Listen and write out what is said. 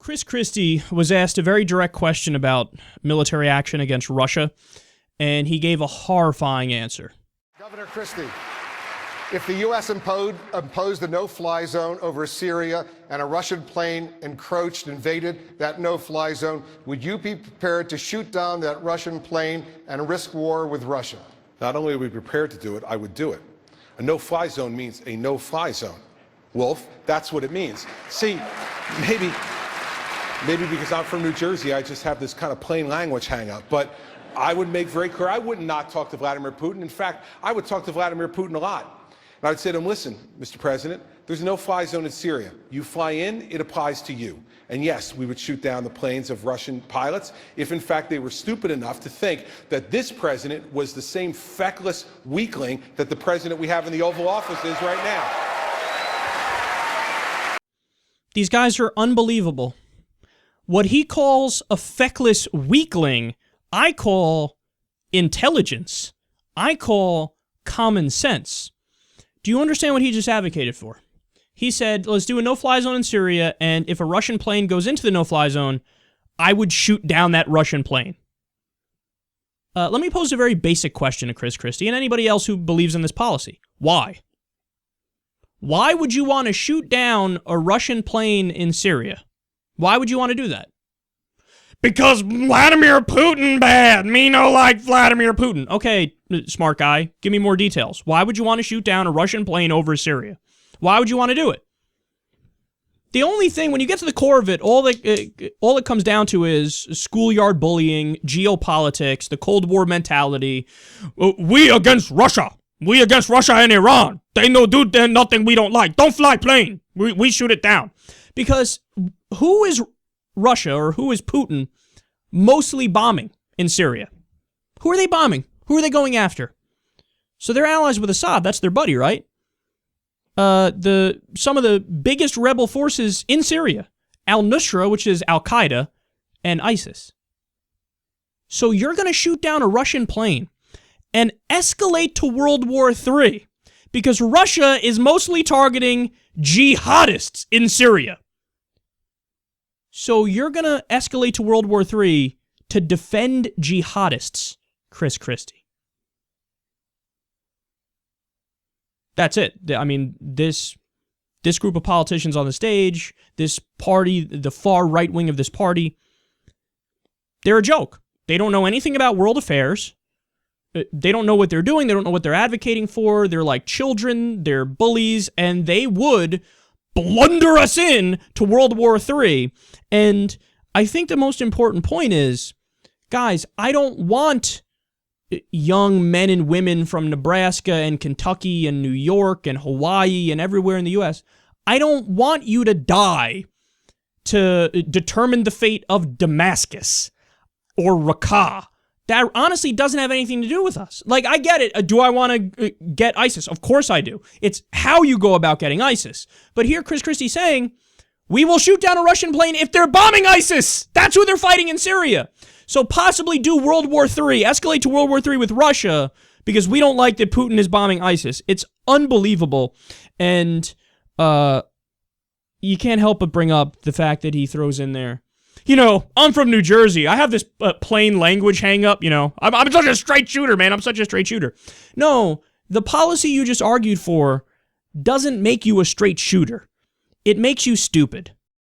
Chris Christie was asked a very direct question about military action against Russia, and he gave a horrifying answer. Governor Christie, if the U.S. imposed a no-fly zone over Syria and a Russian plane invaded that no-fly zone, would you be prepared to shoot down that Russian plane and risk war with Russia? Not only are we prepared to do it, I would do it. A no-fly zone means a no-fly zone. Wolf, that's what it means. See, maybe because I'm from New Jersey, I just have this kind of plain language hang-up, but I would make very clear I would not talk to Vladimir Putin. In fact, I would talk to Vladimir Putin a lot. And I would say to him, listen, Mr. President, there's a no-fly zone in Syria. You fly in, it applies to you. And yes, we would shoot down the planes of Russian pilots if, in fact, they were stupid enough to think that this president was the same feckless weakling that the president we have in the Oval Office is right now. These guys are unbelievable. What he calls a feckless weakling, I call intelligence. I call common sense. Do you understand what he just advocated for? He said, let's do a no-fly zone in Syria, and if a Russian plane goes into the no-fly zone, I would shoot down that Russian plane. Let me pose a very basic question to Chris Christie and anybody else who believes in this policy. Why? Why would you want to shoot down a Russian plane in Syria? Why would you want to do that? Because Vladimir Putin bad. Me no like Vladimir Putin. Okay, smart guy, give me more details. Why would you want to shoot down a Russian plane over Syria? Why would you want to do it? The only thing, when you get to the core of it, all it comes down to is schoolyard bullying, geopolitics, the Cold War mentality. We against Russia. We against Russia and Iran. They no do nothing we don't like. Don't fly plane. We shoot it down. Because who is Russia or who is Putin mostly bombing in Syria? Who are they bombing? Who are they going after? So they're allies with Assad. That's their buddy, right? Some of the biggest rebel forces in Syria, al-Nusra, which is Al-Qaeda, and ISIS. So you're going to shoot down a Russian plane and escalate to World War III because Russia is mostly targeting jihadists in Syria. So you're going to escalate to World War III to defend jihadists, Chris Christie. That's it. I mean, this group of politicians on the stage, this party, the far right wing of this party, they're a joke. They don't know anything about world affairs. They don't know what they're doing. They don't know what they're advocating for. They're like children. They're bullies. And they would blunder us in to World War III. And I think the most important point is, guys, I don't want young men and women from Nebraska and Kentucky and New York and Hawaii and everywhere in the U.S. I don't want you to die to determine the fate of Damascus or Raqqa. That honestly doesn't have anything to do with us. Like, I get it. Do I want to get ISIS? Of course I do. It's how you go about getting ISIS. But here Chris Christie's saying, we will shoot down a Russian plane if they're bombing ISIS. That's who they're fighting in Syria. So possibly do World War III, escalate to World War III with Russia because we don't like that Putin is bombing ISIS. It's unbelievable. And you can't help but bring up the fact that he throws in there, you know, I'm from New Jersey. I have this plain language hang up, you know. I'm such a straight shooter, man. I'm such a straight shooter. No, the policy you just argued for doesn't make you a straight shooter. It makes you stupid.